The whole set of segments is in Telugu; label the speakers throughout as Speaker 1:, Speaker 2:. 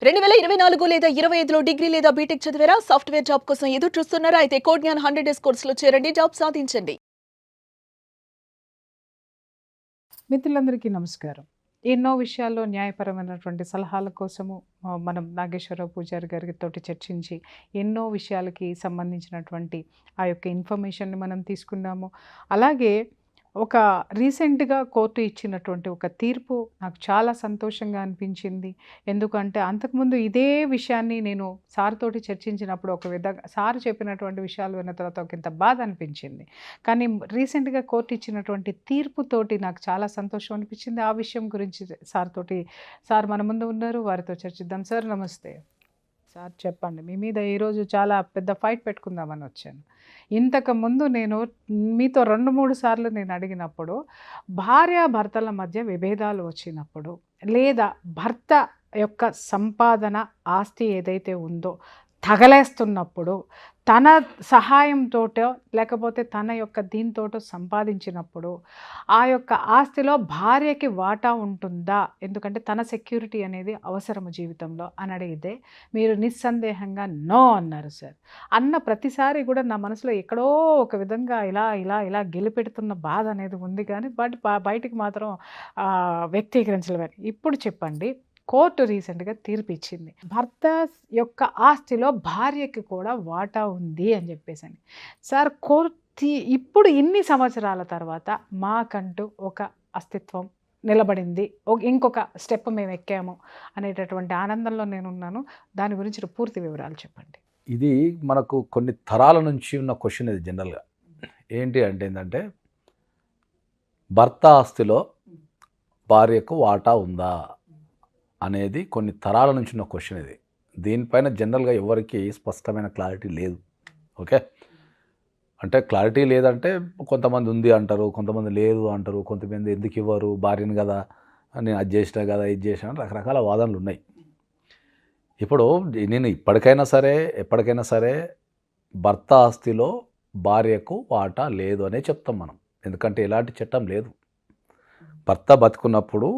Speaker 1: 2024 లేదా 25లో డిగ్రీ లేదా బీటెక్ చదివారా? సాఫ్ట్‌వేర్ జాబ్ కోసం ఎదురు చూస్తున్నారా? అయితే కోడ్ జ్ఞాన్ 100 డేస్ కోర్సులో చేరండి. జాబ్ సాధించండి.
Speaker 2: మిత్రులందరికీ నమస్కారం. ఎన్నో విషయాల్లో న్యాయపరమైనటువంటి సలహాల కోసము మనం నాగేశ్వరరావు పూజారి గారితోటి చర్చించి ఎన్నో విషయాలకి సంబంధించినటువంటి ఆ యొక్క ఇన్ఫర్మేషన్‌ని మనం తీసుకున్నాము. అలాగే ఒక రీసెంట్‌గా కోర్టు ఇచ్చినటువంటి ఒక తీర్పు నాకు చాలా సంతోషంగా అనిపించింది. ఎందుకంటే అంతకుముందు ఇదే విషయాన్ని నేను సార్ తోటి చర్చించినప్పుడు ఒక విధంగా సార్ చెప్పినటువంటి విషయాలు విన్న తర్వాత ఒకంత బాధ అనిపించింది. కానీ రీసెంట్‌గా కోర్టు ఇచ్చినటువంటి తీర్పుతోటి నాకు చాలా సంతోషం అనిపించింది. ఆ విషయం గురించి సార్ మన ముందు ఉన్నారు. వారితో చర్చిద్దాం. సార్ నమస్తే. సార్ చెప్పండి. మీ మీద ఈరోజు చాలా పెద్ద ఫైట్ పెట్టుకుందామని వచ్చాను. ఇంతకుముందు నేను మీతో 2, 3 సార్లు నేను అడిగినప్పుడు భార్యాభర్తల మధ్య విభేదాలు వచ్చినప్పుడు లేదా భర్త యొక్క సంపాదన ఆస్తి ఏదైతే ఉందో తగలేస్తున్నప్పుడు తన సహాయంతోటో లేకపోతే తన యొక్క దీంతోటో సంపాదించినప్పుడు ఆ యొక్క ఆస్తిలో భార్యకి వాటా ఉంటుందా, ఎందుకంటే తన సెక్యూరిటీ అనేది అవసరము జీవితంలో అని అడిగితే మీరు నిస్సందేహంగా నో అన్నారు సార్. అన్న ప్రతిసారి కూడా నా మనసులో ఎక్కడో ఒక విధంగా ఇలా ఇలా ఇలా గెలిపెడుతున్న బాధ అనేది ఉంది, కానీ బయటికి మాత్రం వ్యక్తీకరించలేరు. ఇప్పుడు చెప్పండి, కోర్టు రీసెంట్గా తీర్పు ఇచ్చింది, భర్త యొక్క ఆస్తిలో భార్యకి కూడా వాటా ఉంది అని చెప్పేసి. సార్ కోర్టు ఇప్పుడు ఇన్ని సంవత్సరాల తర్వాత మాకంటూ ఒక అస్తిత్వం నిలబడింది, ఇంకొక స్టెప్ మేము ఎక్కాము అనేటటువంటి ఆనందంలో నేనున్నాను. దాని గురించి పూర్తి వివరాలు చెప్పండి.
Speaker 3: ఇది మనకు కొన్ని తరాల నుంచి ఉన్న క్వశ్చన్. ఇది జనరల్గా ఏంటంటే భర్త ఆస్తిలో భార్యకు వాటా ఉందా అనేది కొన్ని తరాల నుంచి ఉన్న క్వశ్చన్. ఇది దీనిపైన జనరల్గా ఎవరికి స్పష్టమైన క్లారిటీ లేదు. ఓకే, అంటే క్లారిటీ లేదంటే కొంతమంది ఉంది అంటారు, కొంతమంది లేదు అంటారు, కొంతమంది ఎందుకు ఇవ్వరు, భార్యను కదా, నేను అది చేసినా కదా, ఇది చేసినా, రకరకాల వాదనలు ఉన్నాయి. ఇప్పుడు నేను ఎప్పటికైనా సరే భర్త ఆస్తిలో భార్యకు వాటా లేదు అనే చెప్తాం మనం. ఎందుకంటే ఎలాంటి చట్టం లేదు. భర్త బతుకున్నప్పుడు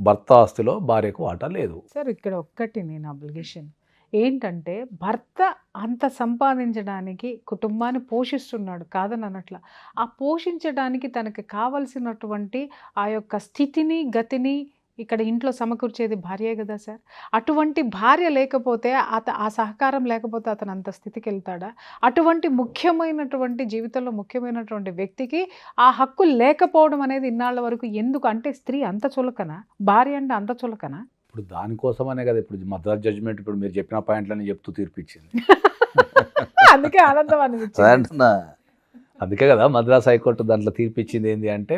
Speaker 3: భర్త ఆస్తిలో భార్యకు వాటా లేదు.
Speaker 2: సార్ ఇక్కడ ఒక్కటి నేను అబ్లిగేషన్ ఏంటంటే, భర్త అంత సంపాదించడానికి కుటుంబాన్ని పోషిస్తున్నాడు కాదని అనట్ల. ఆ పోషించడానికి తనకి కావలసినటువంటి ఆ యొక్క స్థితిని గతిని ఇక్కడ ఇంట్లో సమకూర్చేది భార్యే కదా సార్. అటువంటి భార్య లేకపోతే ఆ సహకారం లేకపోతే అతను అంత స్థితికి వెళ్తాడా? అటువంటి ముఖ్యమైనటువంటి జీవితంలో ముఖ్యమైనటువంటి వ్యక్తికి ఆ హక్కు లేకపోవడం అనేది ఇన్నాళ్ళ వరకు ఎందుకు? అంటే స్త్రీ అంత చులకనా, భార్య అంటే అంత చులకనా?
Speaker 3: ఇప్పుడు దానికోసమనే కదా ఇప్పుడు మద్రాస్ జడ్జిమెంట్ ఇప్పుడు మీరు చెప్పిన పాయింట్లని చెప్తూ తీర్పిచ్చింది.
Speaker 2: అందుకే ఆనందం అనిపించింది.
Speaker 3: అందుకే కదా మద్రాస్ హైకోర్టు దాంట్లో తీర్పిచ్చింది ఏంటి అంటే,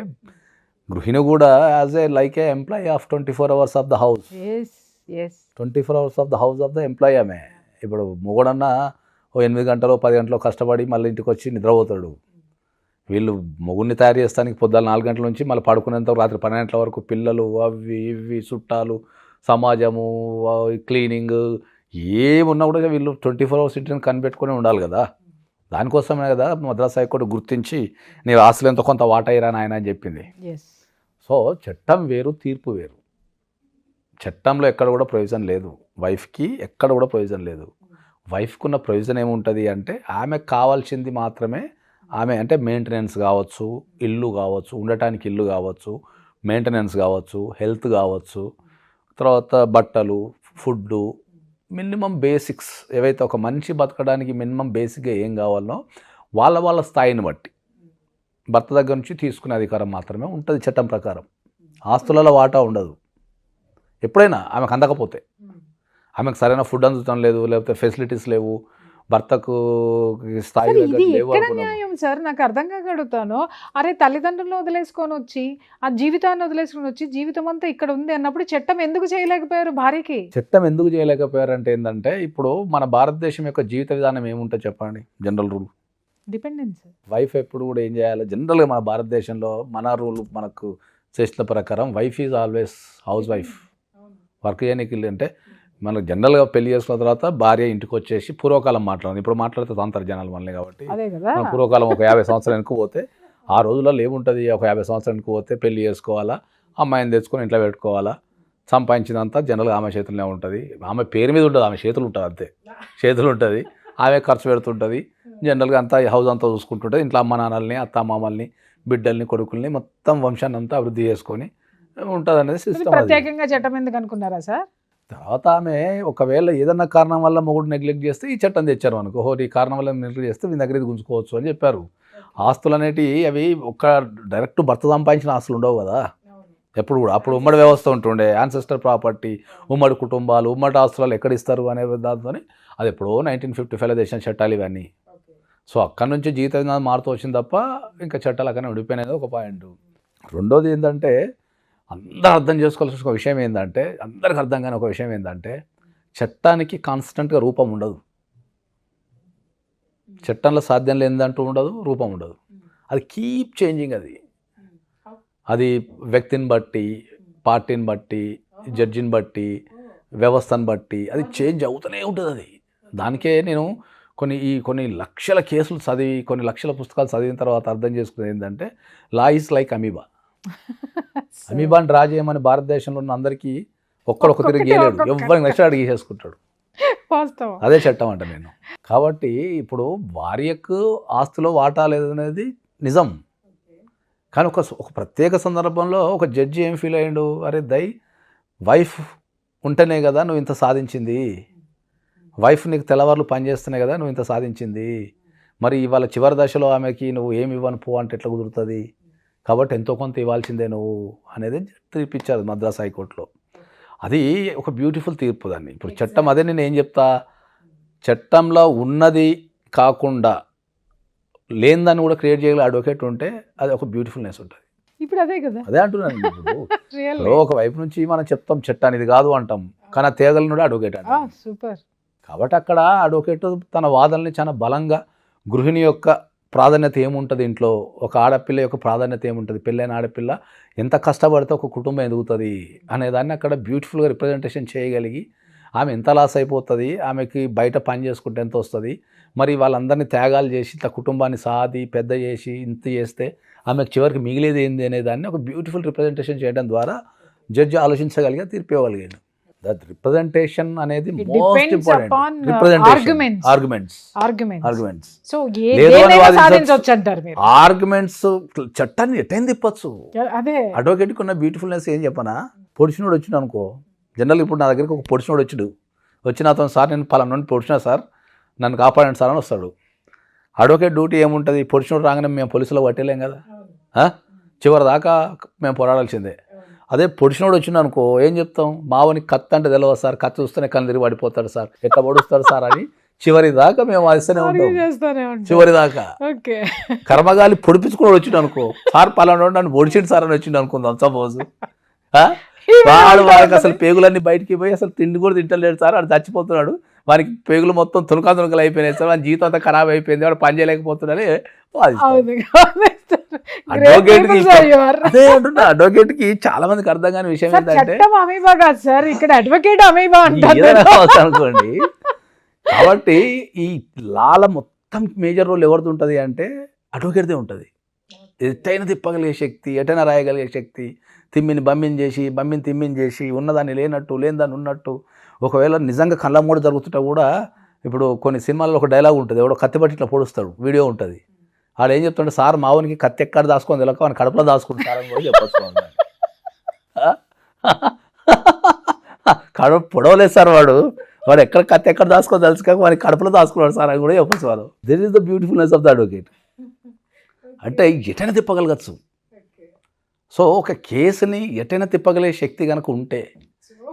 Speaker 3: గృహిణి కూడా as a like A employee of 24 hours of the house. 24 hours of the house of the employee ఆమె. ఇప్పుడు మొగుడన్నా ఓ 8 గంటలో 10 గంటలో కష్టపడి మళ్ళీ ఇంటికి వచ్చి నిద్రపోతాడు. వీళ్ళు మొగుడిని తయారు చేస్తానికి పొద్దున్న 4 గంటల నుంచి మళ్ళీ పడుకునేంత రాత్రి 12 గంటల వరకు పిల్లలు అవి ఇవి చుట్టాలు సమాజము క్లీనింగ్ ఏమున్నా కూడా వీళ్ళు 24 hours ఇంటిని కనిపెట్టుకుని ఉండాలి కదా. దానికోసమే కదా మద్రాస్ హైకోర్టు గుర్తించి నీ ఆస్తులు ఎంతో కొంత వాటా ఇరా నాయన అని చెప్పింది. సో చట్టం వేరు, తీర్పు వేరు. చట్టంలో ఎక్కడ కూడా ప్రొవిజన్ లేదు, వైఫ్కి ఎక్కడ కూడా ప్రొవిజన్ లేదు. వైఫ్కున్న ప్రొవిజన్ ఏముంటుంది అంటే ఆమెకు కావాల్సింది మాత్రమే ఆమె, అంటే మెయింటెనెన్స్ కావచ్చు, ఇల్లు కావచ్చు, ఉండటానికి ఇల్లు కావచ్చు, మెయింటెనెన్స్ కావచ్చు, హెల్త్ కావచ్చు, తర్వాత బట్టలు, ఫుడ్డు, మినిమం బేసిక్స్ ఏవైతే ఒక మనిషి బతకడానికి మినిమం బేసిక్గా ఏం కావాలనో వాళ్ళ స్థాయిని బట్టి భర్త దగ్గర నుంచి తీసుకునే అధికారం మాత్రమే ఉంటుంది చట్టం ప్రకారం. ఆస్తులలో వాటా ఉండదు. ఎప్పుడైనా ఆమెకు అందకపోతే, ఆమెకు సరైన ఫుడ్ అందుతడం లేదు, లేకపోతే ఫెసిలిటీస్ లేవు, భర్తకు స్థాయి
Speaker 2: న్యాయం సార్ నాకు అర్థం కాక అడుగుతాను. అరే తల్లిదండ్రులను వదిలేసుకొని వచ్చి ఆ జీవితాన్ని వదిలేసుకొని వచ్చి జీవితం అంతా ఇక్కడ ఉంది అన్నప్పుడు చట్టం ఎందుకు చేయలేకపోయారు భార్యకి?
Speaker 3: చట్టం ఎందుకు చేయలేకపోయారు అంటే ఏంటంటే, ఇప్పుడు మన భారతదేశం యొక్క జీవిత విధానం ఏముంటుంది చెప్పండి? General rule
Speaker 2: dependence.
Speaker 3: వైఫ్ ఎప్పుడు కూడా ఏం చేయాలి? జనరల్గా మన భారతదేశంలో మన రూల్ మనకు చేసిన ప్రకారం wife is always house wife. Work చేయడానికి అంటే మనకు జనరల్గా పెళ్లి చేసుకున్న తర్వాత భార్య ఇంటికి వచ్చేసి పూర్వకాలం మాట్లాడాలి. ఇప్పుడు మాట్లాడితే తాంతర జనాలు మనలే కాబట్టి పూర్వకాలం ఒక 50 సంవత్సరాలు వెనుక పోతే ఆ రోజులలో ఏముంటుంది? ఒక 50 సంవత్సరాలు వెనుక పోతే పెళ్లి చేసుకోవాలా, అమ్మాయిని తెచ్చుకొని ఇంట్లో పెట్టుకోవాలా, సంపాదించినంత జనరల్గా ఆమె చేతుల్లోనే ఉంటుంది. ఆమె పేరు మీద ఉంటుంది, ఆమె చేతులు ఉంటుంది అంతే, చేతులు ఉంటుంది. ఆమె ఖర్చు పెడుతుంటుంది. జనరల్గా అంతా హౌస్ అంతా చూసుకుంటుంటుంది. ఇంట్లో అమ్మ నాన్నల్ని, అత్త మామల్ని, బిడ్డల్ని, కొడుకుల్ని మొత్తం వంశాన్ని అంతా అభివృద్ధి చేసుకొని ఉంటుంది అనేది సిస్టమ్.
Speaker 2: ప్రత్యేకంగా చట్టం ఎందుకు అనుకున్నారా సార్?
Speaker 3: తర్వాత ఆమె ఒకవేళ ఏదన్నా కారణం వల్ల మొగుడు నెగ్లెక్ట్ చేస్తే ఈ చట్టం తెచ్చారు అనుకో, ఓహో ఈ కారణం వల్ల నెగ్లెక్ట్ చేస్తే మీ దగ్గర ఇది గుంజుకోవచ్చు అని చెప్పారు. ఆస్తులు అనేటివి అవి ఒక డైరెక్ట్ భర్త సంపాదించిన ఆస్తులు ఉండవు కదా ఎప్పుడు కూడా. అప్పుడు ఉమ్మడి వ్యవస్థ ఉంటుండే, యాన్సెస్టర్ ప్రాపర్టీ, ఉమ్మడి కుటుంబాలు, ఉమ్మడి ఆస్తులు ఎక్కడ ఇస్తారు అనే దాంతో అది ఎప్పుడో 1955లో చేసిన చట్టాలు ఇవన్నీ. సో అక్కడి నుంచి జీవితం మారుతూ వచ్చింది తప్ప ఇంకా చట్టాలు అక్కడనే ఉండిపోయినది ఒక పాయింట్. రెండోది ఏంటంటే అందరూ అర్థం చేసుకోవాల్సిన ఒక విషయం ఏంటంటే, అందరికి అర్థం కాని ఒక విషయం ఏంటంటే, చట్టానికి కాన్స్టెంట్గా రూపం ఉండదు. చట్టంలో సాధ్యం లేదంటూ ఉండదు, రూపం ఉండదు. అది కీప్ చేంజింగ్. అది వ్యక్తిని బట్టి, పార్టీని బట్టి, జడ్జిని బట్టి, వ్యవస్థను బట్టి అది చేంజ్ అవుతూనే ఉంటుంది. అది దానికే నేను కొన్ని లక్షల కేసులు చదివి, కొన్ని లక్షల పుస్తకాలు చదివిన తర్వాత అర్థం చేసుకునేది ఏంటంటే, లా ఈజ్ లైక్ అమీబా. అమీబాని డ్రా చేయమని భారతదేశంలో ఉన్న అందరికీ ఒక్కడొక్క తిరిగి గీయలేడు, ఎవరికి నచ్చిన అడిగి చేసుకుంటాడు. అదే చట్టం అంట నేను. కాబట్టి ఇప్పుడు భార్యకు ఆస్తిలో వాటా లేదనేది నిజం. కానీ ఒక ప్రత్యేక సందర్భంలో ఒక జడ్జి ఏం ఫీల్ అయ్యాడు, అరే వైఫ్ ఉంటేనే కదా నువ్వు ఇంత సాధించింది, వైఫ్ నీకు తెల్లవారులు పనిచేస్తేనే కదా నువ్వు ఇంత సాధించింది, మరి ఇవాళ చివరి దశలో ఆమెకి నువ్వు ఏమి ఇవ్వను పో అంటే ఎట్లా కుదురుతుంది, కాబట్టి ఎంతో కొంత ఇవ్వాల్సిందే నువ్వు అనేది తీర్పు ఇచ్చారు మద్రాస్ హైకోర్టులో. అది ఒక బ్యూటిఫుల్ తీర్పు. దాన్ని ఇప్పుడు చట్టం అదే నేను ఏం చెప్తా, చట్టంలో ఉన్నది కాకుండా లేనిదాన్ని కూడా క్రియేట్ చేయగల అడ్వకేట్ ఉంటే అది ఒక బ్యూటిఫుల్నెస్ ఉంటుంది.
Speaker 2: ఇప్పుడు అదే కదా,
Speaker 3: అదే అంటున్నాను. ఇప్పుడు ఒక వైపు నుంచి మనం చెప్తాం చట్టాన్ని ఇది కాదు అంటాం, కానీ తేగలను అడ్వకేట్ అంటాం.
Speaker 2: సూపర్.
Speaker 3: కాబట్టి అక్కడ అడ్వకేట్ తన వాదనని చాలా బలంగా, గృహిణి యొక్క ప్రాధాన్యత ఏముంటుంది ఇంట్లో, ఒక ఆడపిల్ల యొక్క ప్రాధాన్యత ఏముంటుంది, పెళ్ళైన ఆడపిల్ల ఎంత కష్టపడితే ఒక కుటుంబం ఎదుగుతుంది అనేదాన్ని అక్కడ బ్యూటిఫుల్గా రిప్రజెంటేషన్ చేయగలిగి, ఆమె ఎంత లాస్ అయిపోతుంది, ఆమెకి బయట పని చేసుకుంటే ఎంత వస్తుంది, మరి వాళ్ళందరినీ త్యాగాలు చేసి ఇట్లా కుటుంబాన్ని సాది పెద్ద చేసి ఇంత చేస్తే ఆమెకు చివరికి మిగిలేది ఏంది అనేదాన్ని ఒక బ్యూటిఫుల్ రిప్రజెంటేషన్ చేయడం ద్వారా జడ్జి ఆలోచించగలిగా తీర్పు ఇవ్వగలిగాడు. దట్ రిప్రజెంటేషన్ అనేది most important. Representation arguments.
Speaker 2: So
Speaker 3: arguments చట్టాన్ని ఎట్టైనా తిప్పచ్చు.
Speaker 2: అదే
Speaker 3: అడ్వకేట్కి ఉన్న బ్యూటిఫుల్నెస్ ఏం చెప్పనా, పొడిచినోడు వచ్చిండు అనుకో, జనరల్ ఇప్పుడు నా దగ్గరికి ఒక పొడిచినోడు వచ్చిన అతను సార్ నేను పలానా నుండి పొడిచినా సార్ నన్ను కాపాడండి సార్ అని వస్తాడు. అడ్వకేట్ డ్యూటీ ఏముంటుంది, పొడిచినోడు రాగానే మేము పోలీసులో పట్టేలేం కదా, చివరి దాకా మేము పోరాడాల్సిందే. అదే పొడిచినోడు వచ్చిండు అనుకో ఏం చెప్తాం, మావని కత్తి అంటే తెలియదు సార్, కత్తి చూస్తేనే కళ్ళు తిరిగి పడిపోతాడు సార్, ఎట్లా పొడుస్తాడు సార్ అని చివరి దాకా మేము వాదిస్తూనే ఉంటాం. చివరి దాకా కర్మగాలి పొడిపించుకుని వచ్చిండు అనుకో, సార్ పలానా నన్ను పొడిచిండు సార్ అని వచ్చిండు అనుకుందాం సపోజ్, వాడికి అసలు పేగులన్నీ బయటికి పోయి అసలు తిండి కూడా తింటలేడు సార్, వాడు చచ్చిపోతున్నాడు, వానికి పేగులు మొత్తం తునకలు అయిపోయినాయి సార్, వాడి జీవితం అంతా ఖరాబ్ అయిపోయింది, వాడు పని చేయలేకపోతున్నాడని అడ్వకేట్ కి చాలా మందికి అర్థం కాని విషయం ఏంటంటే అనుకోండి. కాబట్టి ఈ లాల మొత్తం మేజర్ రోల్ ఎవరిది ఉంటుంది అంటే అడ్వకేట్దే ఉంటుంది. ఎటైనా తిప్పగలిగే శక్తి, ఎటైనా రాయగలిగే శక్తి, తిమ్మిని తిమ్మిని చేసి ఉన్నదాన్ని లేనిదాన్ని ఉన్నట్టు. ఒకవేళ నిజంగా కళ్ళ మూడు జరుగుతుంటే కూడా, ఇప్పుడు కొన్ని సినిమాల్లో ఒక డైలాగ్ ఉంటుంది, ఎవడో కత్తి పట్టి ఇట్లా పొడుస్తాడు, వీడియో ఉంటుంది, వాడు ఏం చెప్తుంటే సార్ మావునికి కత్తి ఎక్కడ దాచుకొని తెలియక వాడిని కడుపులో దాచుకుంటారని కూడా చెప్పచ్చు. కడుపు పొడవలేదు సార్, వాడు ఎక్కడ కత్తి ఎక్కడ దాచుకొని తెలుసుకోక వాడిని కడుపులో దాచుకున్నాడు సార్ అని కూడా చెప్పచ్చు వాళ్ళు. This is the beautifulness of the advocate. అంటే ఎటైనా తిప్పగలగచ్చు. సో ఒక కేసుని ఎటైనా తిప్పగలిగే శక్తి కనుక ఉంటే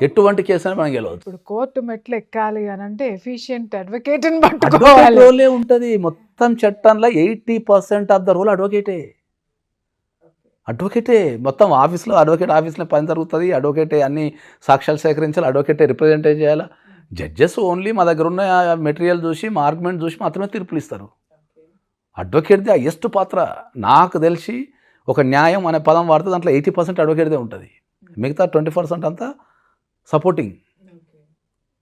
Speaker 3: ఎటువంటి కేసుని మనం గెలవచ్చు.
Speaker 2: ఇప్పుడు కోర్టు మెట్లు ఎక్కాలి అని అంటే ఎఫిషియెంట్ అడ్వకేట్
Speaker 3: రోలే ఉంటుంది. మొత్తం చట్టంలో 80% ఆఫ్ ద రోల్ అడ్వకేటే. మొత్తం ఆఫీస్లో అడ్వకేట్ ఆఫీస్లో పని జరుగుతుంది, అడ్వకేటే అన్ని సాక్ష్యాలు సేకరించాలి, అడ్వకేటే రిప్రజెంట్ చేయాలి. జడ్జెస్ ఓన్లీ మా దగ్గర ఉన్న మెటీరియల్ చూసి, మా ఆర్గ్యుమెంట్ చూసి మాత్రమే తీర్పులు ఇస్తారు. అడ్వకేట్ది హైయెస్ట్ పాత్ర. నాకు తెలిసి ఒక న్యాయం అనే పదం వాడితే దాంట్లో 80% అడ్వకేట్దే ఉంటుంది, మిగతా 20% అంతా సపోర్టింగ్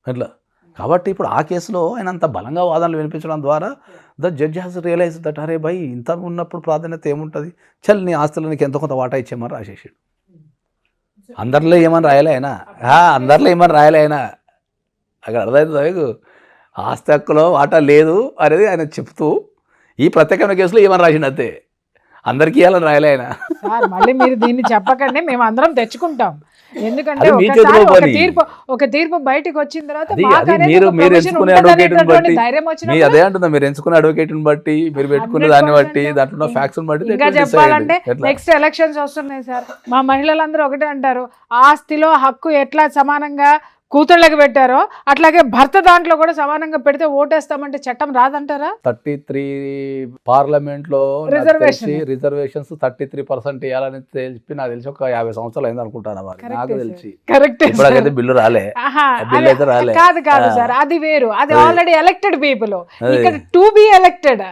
Speaker 3: అట్లా. కాబట్టి ఇప్పుడు ఆ కేసులో ఆయన అంత బలంగా వాదనలు వినిపించడం ద్వారా the judge has realise that అరే భయ్ ఇంత ఉన్నప్పుడు ప్రాధాన్యత ఏముంటుంది, చల్ నీ ఆస్తులు నీకు ఎంతో కొంత వాటా ఇచ్చేమని రాసేసాడు. అందరిలో ఏమని రాయలే ఆయన అందరిలో ఏమని రాయలే ఆయన అక్కడ అర్థమవుతుంది మీకు ఆస్తి హక్కులో వాటా లేదు అనేది ఆయన చెప్తూ ఈ ప్రత్యేకమైన కేసులో ఏమని రాసిండు అంతే అందరికీ ఇవ్వాలని రాయలే ఆయన
Speaker 2: సార్ మళ్ళీ మీరు దీన్ని చెప్పకండి, మేము అందరం తెచ్చుకుంటాం. ఎందుకంటే
Speaker 3: అది మీ
Speaker 2: ఒకసారి
Speaker 3: చేతిలో పని.
Speaker 2: ఒక తీర్పు బయటకు వచ్చిన తర్వాత
Speaker 3: అది
Speaker 2: మాకనేది
Speaker 3: మీరు
Speaker 2: ఒక
Speaker 3: మీరు
Speaker 2: provision
Speaker 3: ఎంచుకునే
Speaker 2: ఉంటదనేటటువంటి
Speaker 3: అడ్వకేట్ని బట్టి
Speaker 2: ధైర్యం
Speaker 3: మీ
Speaker 2: వచ్చినప్పుడు
Speaker 3: అదే అంటుందా మీరు ఎంచుకునే అడ్వకేట్ని బట్టి మీరు పెట్టుకునే దాన్ని బట్టి దాంట్లో ఫ్యాక్ట్స్ బట్టి
Speaker 2: ఇంకా చెప్పాలంటే నెక్స్ట్ ఎలక్షన్స్ వస్తున్నాయి సార్. మా మహిళలందరూ ఒకటే అంటారు, ఆస్తిలో హక్కు ఎట్లా సమానంగా కూతుళ్ళకి పెట్టారో అట్లాగే భర్త దాంట్లో కూడా సమానంగా పెడితే ఓటేస్తామంటే చట్టం రాదంటారా?
Speaker 3: 33 పార్లమెంట్ లో
Speaker 2: Reservation.
Speaker 3: రిజర్వేషన్స్ 33% ఇవ్వాలని తెలిపి నాకు తెలిసి ఒక 50 సంవత్సరాలు అయింది అనుకుంటాను మరి నాకు తెలిసి
Speaker 2: కరెక్ట్.
Speaker 3: ఇప్పటికైతే బిల్లు రాలే బిల్ అయితే రాలే
Speaker 2: కాదు సార్, అది వేరు, అది ఆల్రెడీ ఎలక్టెడ్ పీపుల్.
Speaker 3: అదే.
Speaker 2: ఇక్కడ టు బి ఎలక్టెడ్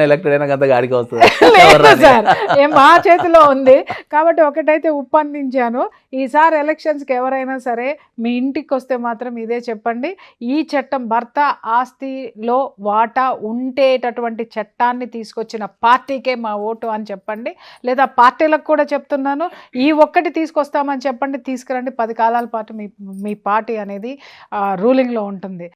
Speaker 3: ఎలక్టెడ్ అయినా అంత గాడికి వస్తుంది
Speaker 2: సార్, ఏం మా చేతిలో ఉంది. కాబట్టి ఒకటైతే ఒప్పందించాను, ఈసారి ఎలక్షన్స్ కి ఎవరైనా సరే మీ ఇంటికి వస్తే మాత్రం ఇదే చెప్పండి, ఈ చట్టం భర్త ఆస్తిలో వాటా ఉండేటటువంటి చట్టాన్ని తీసుకొచ్చిన పార్టీకే మా ఓటు అని చెప్పండి. లేదా పార్టీలకు కూడా చెప్తున్నాను, ఈ ఒక్కటి తీసుకొస్తామని చెప్పండి, తీసుకురండి. 10 కాలాల పాటు మీ పార్టీ అనేది రూలింగ్లో ఉంటుంది.